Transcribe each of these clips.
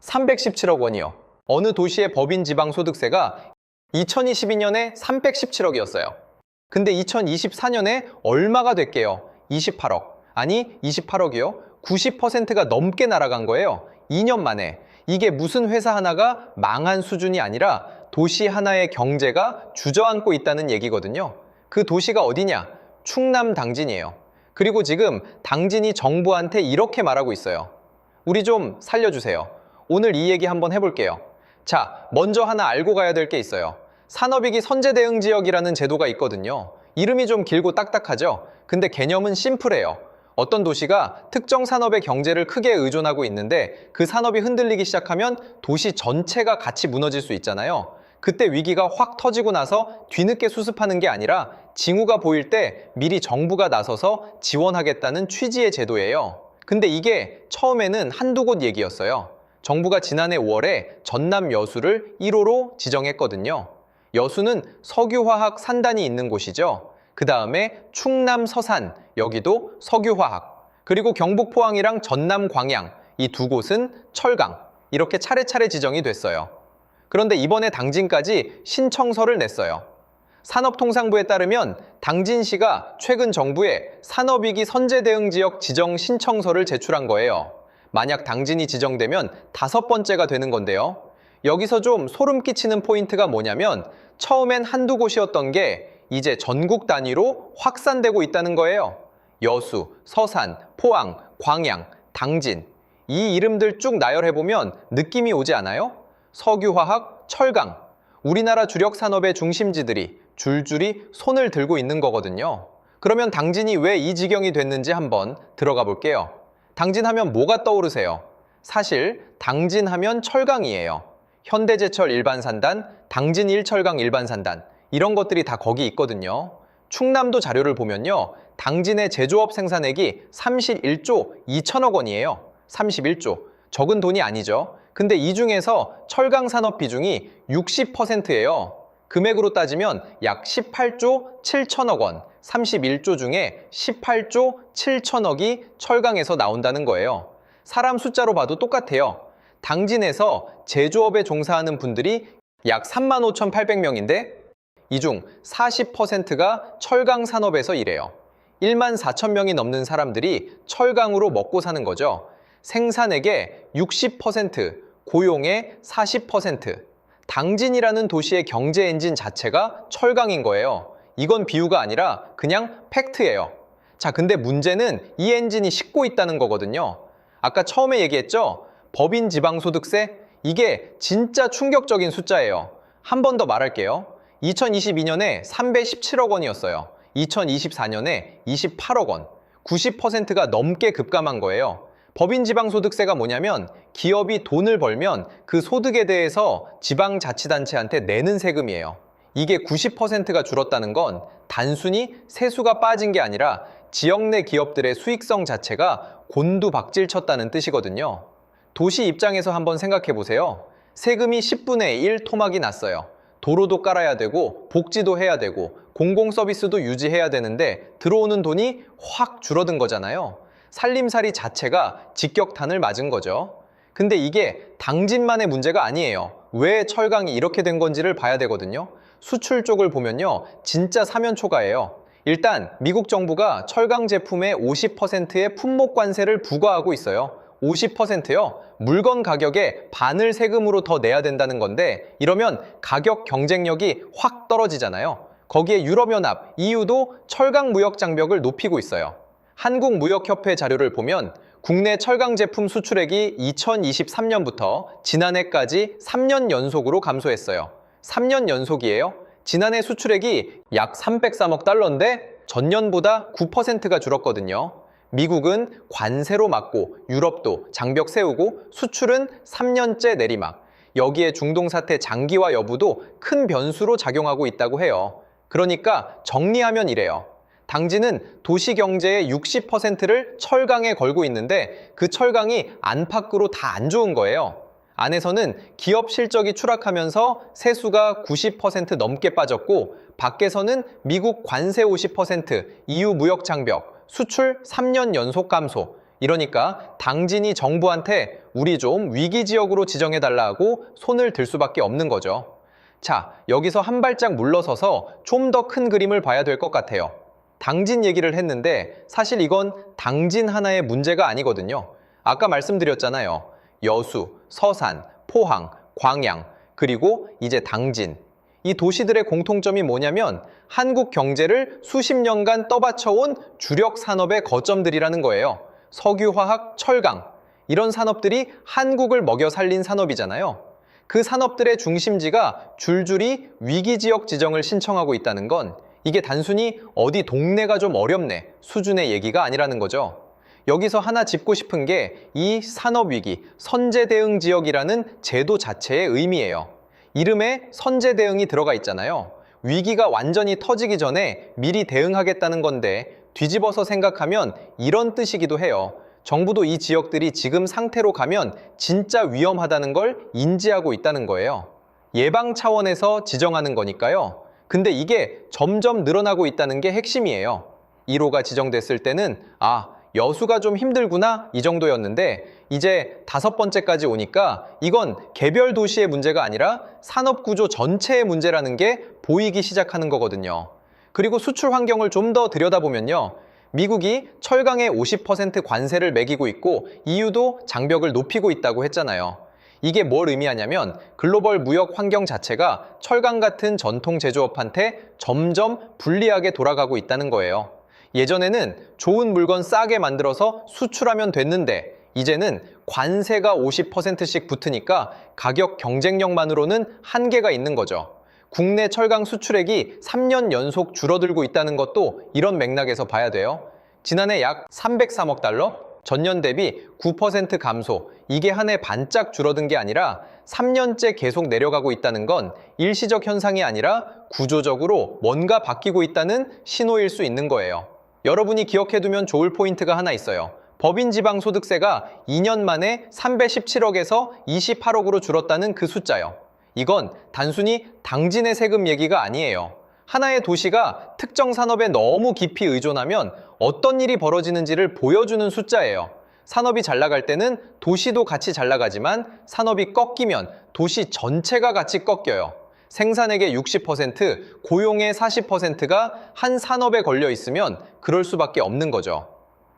317억 원이요. 어느 도시의 법인 지방 소득세가 2022년에 317억이었어요. 근데 2024년에 얼마가 됐게요? 28억. 아니, 28억이요? 90%가 넘게 날아간 거예요. 2년 만에. 이게 무슨 회사 하나가 망한 수준이 아니라 도시 하나의 경제가 주저앉고 있다는 얘기거든요. 그 도시가 어디냐? 충남 당진이에요. 그리고 지금 당진이 정부한테 이렇게 말하고 있어요. 우리 좀 살려주세요. 오늘 이 얘기 한번 해볼게요. 자, 먼저 하나 알고 가야 될 게 있어요. 산업위기 선제대응지역이라는 제도가 있거든요. 이름이 좀 길고 딱딱하죠? 근데 개념은 심플해요. 어떤 도시가 특정 산업의 경제를 크게 의존하고 있는데 그 산업이 흔들리기 시작하면 도시 전체가 같이 무너질 수 있잖아요. 그때 위기가 확 터지고 나서 뒤늦게 수습하는 게 아니라 징후가 보일 때 미리 정부가 나서서 지원하겠다는 취지의 제도예요. 근데 이게 처음에는 한두 곳 얘기였어요. 정부가 지난해 5월에 전남 여수를 1호로 지정했거든요. 여수는 석유화학 산단이 있는 곳이죠. 그 다음에 충남 서산, 여기도 석유화학. 그리고 경북 포항이랑 전남 광양, 이 두 곳은 철강. 이렇게 차례차례 지정이 됐어요. 그런데 이번에 당진까지 신청서를 냈어요. 산업통상부에 따르면 당진시가 최근 정부에 산업위기 선제대응지역 지정 신청서를 제출한 거예요. 만약 당진이 지정되면 5번째가 되는 건데요. 여기서 좀 소름 끼치는 포인트가 뭐냐면 처음엔 한두 곳이었던 게 이제 전국 단위로 확산되고 있다는 거예요. 여수, 서산, 포항, 광양, 당진. 이 이름들 쭉 나열해보면 느낌이 오지 않아요? 석유화학, 철강. 우리나라 주력 산업의 중심지들이 줄줄이 손을 들고 있는 거거든요. 그러면 당진이 왜 이 지경이 됐는지 한번 들어가 볼게요. 당진하면 뭐가 떠오르세요? 사실 당진하면 철강이에요. 현대제철 일반산단, 당진 1철강 일반산단 이런 것들이 다 거기 있거든요. 충남도 자료를 보면요. 당진의 제조업 생산액이 31조 2천억 원이에요. 31조. 적은 돈이 아니죠. 근데 이 중에서 철강 산업 비중이 60%예요. 금액으로 따지면 약 18조 7천억 원, 31조 중에 18조 7천억이 철강에서 나온다는 거예요. 사람 숫자로 봐도 똑같아요. 당진에서 제조업에 종사하는 분들이 약 35,800명인데 이 중 40%가 철강 산업에서 일해요. 1만 4천 명이 넘는 사람들이 철강으로 먹고 사는 거죠. 생산액의 60%, 고용의 40%. 당진이라는 도시의 경제 엔진 자체가 철강인 거예요. 이건 비유가 아니라 그냥 팩트예요. 자, 근데 문제는 이 엔진이 싣고 있다는 거거든요. 아까 처음에 얘기했죠? 법인 지방소득세? 이게 진짜 충격적인 숫자예요. 한 번 더 말할게요. 2022년에 317억 원이었어요. 2024년에 28억 원. 90%가 넘게 급감한 거예요. 법인 지방소득세가 뭐냐면 기업이 돈을 벌면 그 소득에 대해서 지방자치단체한테 내는 세금이에요. 이게 90%가 줄었다는 건 단순히 세수가 빠진 게 아니라 지역 내 기업들의 수익성 자체가 곤두박질 쳤다는 뜻이거든요. 도시 입장에서 한번 생각해 보세요. 세금이 10분의 1 토막이 났어요. 도로도 깔아야 되고 복지도 해야 되고 공공서비스도 유지해야 되는데 들어오는 돈이 확 줄어든 거잖아요. 살림살이 자체가 직격탄을 맞은 거죠. 근데 이게 당진만의 문제가 아니에요. 왜 철강이 이렇게 된 건지를 봐야 되거든요. 수출 쪽을 보면요. 진짜 사면초가예요. 일단 미국 정부가 철강 제품의 50%의 품목 관세를 부과하고 있어요. 50%요. 물건 가격의 반을 세금으로 더 내야 된다는 건데 이러면 가격 경쟁력이 확 떨어지잖아요. 거기에 유럽연합, EU도 철강 무역 장벽을 높이고 있어요. 한국무역협회 자료를 보면 국내 철강 제품 수출액이 2023년부터 지난해까지 3년 연속으로 감소했어요. 3년 연속이에요. 지난해 수출액이 약 303억 달러인데 전년보다 9%가 줄었거든요. 미국은 관세로 막고 유럽도 장벽 세우고 수출은 3년째 내리막. 여기에 중동 사태 장기화 여부도 큰 변수로 작용하고 있다고 해요. 그러니까 정리하면 이래요. 당진은 도시 경제의 60%를 철강에 걸고 있는데 그 철강이 안팎으로 다 안 좋은 거예요. 안에서는 기업 실적이 추락하면서 세수가 90% 넘게 빠졌고 밖에서는 미국 관세 50%, EU 무역 장벽, 수출 3년 연속 감소. 이러니까 당진이 정부한테 우리 좀 위기 지역으로 지정해달라 하고 손을 들 수밖에 없는 거죠. 자, 여기서 한 발짝 물러서서 좀 더 큰 그림을 봐야 될 것 같아요. 당진 얘기를 했는데 사실 이건 당진 하나의 문제가 아니거든요. 아까 말씀드렸잖아요. 여수, 서산, 포항, 광양, 그리고 이제 당진. 이 도시들의 공통점이 뭐냐면 한국 경제를 수십 년간 떠받쳐온 주력 산업의 거점들이라는 거예요. 석유화학, 철강. 이런 산업들이 한국을 먹여 살린 산업이잖아요. 그 산업들의 중심지가 줄줄이 위기지역 지정을 신청하고 있다는 건 이게 단순히 어디 동네가 좀 어렵네 수준의 얘기가 아니라는 거죠. 여기서 하나 짚고 싶은 게 이 산업위기, 선제대응지역이라는 제도 자체의 의미예요. 이름에 선제대응이 들어가 있잖아요. 위기가 완전히 터지기 전에 미리 대응하겠다는 건데 뒤집어서 생각하면 이런 뜻이기도 해요. 정부도 이 지역들이 지금 상태로 가면 진짜 위험하다는 걸 인지하고 있다는 거예요. 예방 차원에서 지정하는 거니까요. 근데 이게 점점 늘어나고 있다는 게 핵심이에요. 1호가 지정됐을 때는 여수가 좀 힘들구나 이 정도였는데 이제 5번째까지 오니까 이건 개별 도시의 문제가 아니라 산업구조 전체의 문제라는 게 보이기 시작하는 거거든요. 그리고 수출 환경을 좀 더 들여다보면요. 미국이 철강에 50% 관세를 매기고 있고 EU도 장벽을 높이고 있다고 했잖아요. 이게 뭘 의미하냐면 글로벌 무역 환경 자체가 철강 같은 전통 제조업한테 점점 불리하게 돌아가고 있다는 거예요. 예전에는 좋은 물건 싸게 만들어서 수출하면 됐는데 이제는 관세가 50%씩 붙으니까 가격 경쟁력만으로는 한계가 있는 거죠. 국내 철강 수출액이 3년 연속 줄어들고 있다는 것도 이런 맥락에서 봐야 돼요. 지난해 약 303억 달러? 전년 대비 9% 감소, 이게 한 해 반짝 줄어든 게 아니라 3년째 계속 내려가고 있다는 건 일시적 현상이 아니라 구조적으로 뭔가 바뀌고 있다는 신호일 수 있는 거예요. 여러분이 기억해두면 좋을 포인트가 하나 있어요. 법인지방소득세가 2년 만에 317억에서 28억으로 줄었다는 그 숫자요. 이건 단순히 당진의 세금 얘기가 아니에요. 하나의 도시가 특정 산업에 너무 깊이 의존하면 어떤 일이 벌어지는지를 보여주는 숫자예요. 산업이 잘 나갈 때는 도시도 같이 잘 나가지만 산업이 꺾이면 도시 전체가 같이 꺾여요. 생산액의 60%, 고용의 40%가 한 산업에 걸려 있으면 그럴 수밖에 없는 거죠.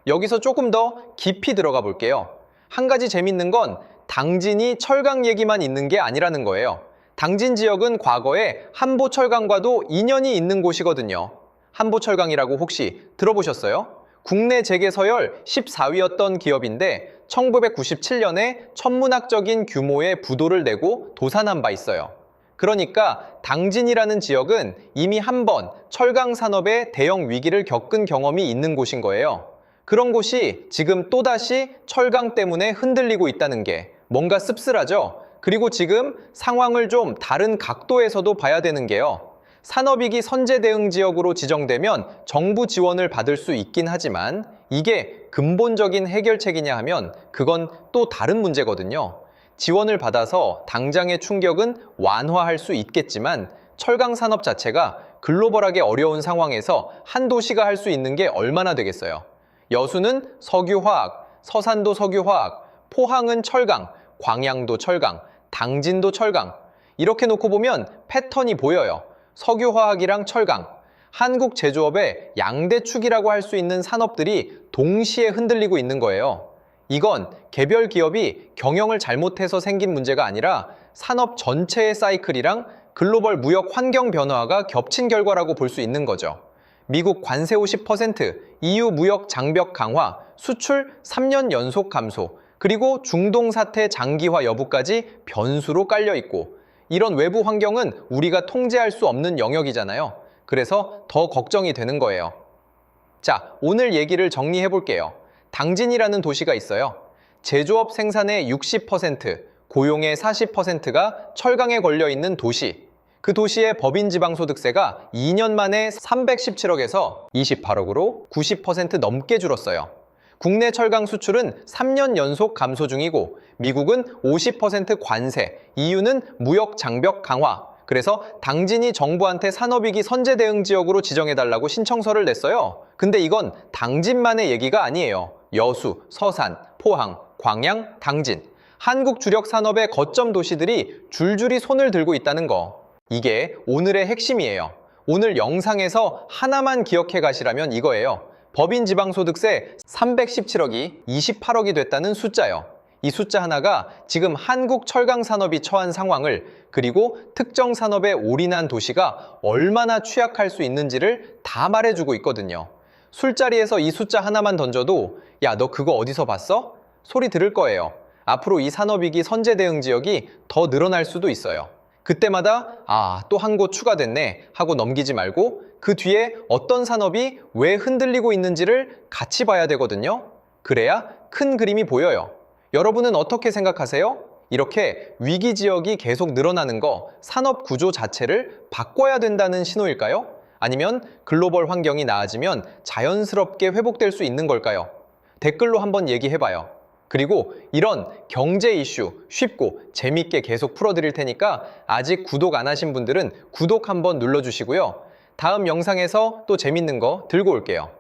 여기서 조금 더 깊이 들어가 볼게요. 한 가지 재밌는 건 당진이 철강 얘기만 있는 게 아니라는 거예요. 당진 지역은 과거에 한보철강과도 인연이 있는 곳이거든요. 한보철강이라고 혹시 들어보셨어요? 국내 재계 서열 14위였던 기업인데 1997년에 천문학적인 규모의 부도를 내고 도산한 바 있어요. 그러니까 당진이라는 지역은 이미 한 번 철강 산업의 대형 위기를 겪은 경험이 있는 곳인 거예요. 그런 곳이 지금 또다시 철강 때문에 흔들리고 있다는 게 뭔가 씁쓸하죠? 그리고 지금 상황을 좀 다른 각도에서도 봐야 되는 게요. 산업위기 선제대응지역으로 지정되면 정부 지원을 받을 수 있긴 하지만 이게 근본적인 해결책이냐 하면 그건 또 다른 문제거든요. 지원을 받아서 당장의 충격은 완화할 수 있겠지만 철강 산업 자체가 글로벌하게 어려운 상황에서 한 도시가 할 수 있는 게 얼마나 되겠어요. 여수는 석유화학, 서산도 석유화학, 포항은 철강, 광양도 철강, 당진도 철강. 이렇게 놓고 보면 패턴이 보여요. 석유화학이랑 철강, 한국 제조업의 양대축이라고 할 수 있는 산업들이 동시에 흔들리고 있는 거예요. 이건 개별 기업이 경영을 잘못해서 생긴 문제가 아니라 산업 전체의 사이클이랑 글로벌 무역 환경 변화가 겹친 결과라고 볼 수 있는 거죠. 미국 관세 50%, EU 무역 장벽 강화, 수출 3년 연속 감소, 그리고 중동 사태 장기화 여부까지 변수로 깔려 있고 이런 외부 환경은 우리가 통제할 수 없는 영역이잖아요. 그래서 더 걱정이 되는 거예요. 자, 오늘 얘기를 정리해 볼게요. 당진이라는 도시가 있어요. 제조업 생산의 60%, 고용의 40%가 철강에 걸려 있는 도시. 그 도시의 법인지방소득세가 2년 만에 317억에서 28억으로 90% 넘게 줄었어요. 국내 철강 수출은 3년 연속 감소 중이고 미국은 50% 관세, EU는 무역 장벽 강화. 그래서 당진이 정부한테 산업위기 선제대응지역으로 지정해달라고 신청서를 냈어요. 근데 이건 당진만의 얘기가 아니에요. 여수, 서산, 포항, 광양, 당진. 한국 주력 산업의 거점 도시들이 줄줄이 손을 들고 있다는 거. 이게 오늘의 핵심이에요. 오늘 영상에서 하나만 기억해 가시라면 이거예요. 법인 지방소득세 317억이 28억이 됐다는 숫자요. 이 숫자 하나가 지금 한국 철강 산업이 처한 상황을, 그리고 특정 산업에 올인한 도시가 얼마나 취약할 수 있는지를 다 말해주고 있거든요. 술자리에서 이 숫자 하나만 던져도 야, 너 그거 어디서 봤어? 소리 들을 거예요. 앞으로 이 산업위기 선제 대응 지역이 더 늘어날 수도 있어요. 그때마다 또 한 곳 추가됐네 하고 넘기지 말고 그 뒤에 어떤 산업이 왜 흔들리고 있는지를 같이 봐야 되거든요. 그래야 큰 그림이 보여요. 여러분은 어떻게 생각하세요? 이렇게 위기 지역이 계속 늘어나는 거, 산업 구조 자체를 바꿔야 된다는 신호일까요? 아니면 글로벌 환경이 나아지면 자연스럽게 회복될 수 있는 걸까요? 댓글로 한번 얘기해봐요. 그리고 이런 경제 이슈 쉽고 재밌게 계속 풀어드릴 테니까 아직 구독 안 하신 분들은 구독 한번 눌러주시고요. 다음 영상에서 또 재밌는 거 들고 올게요.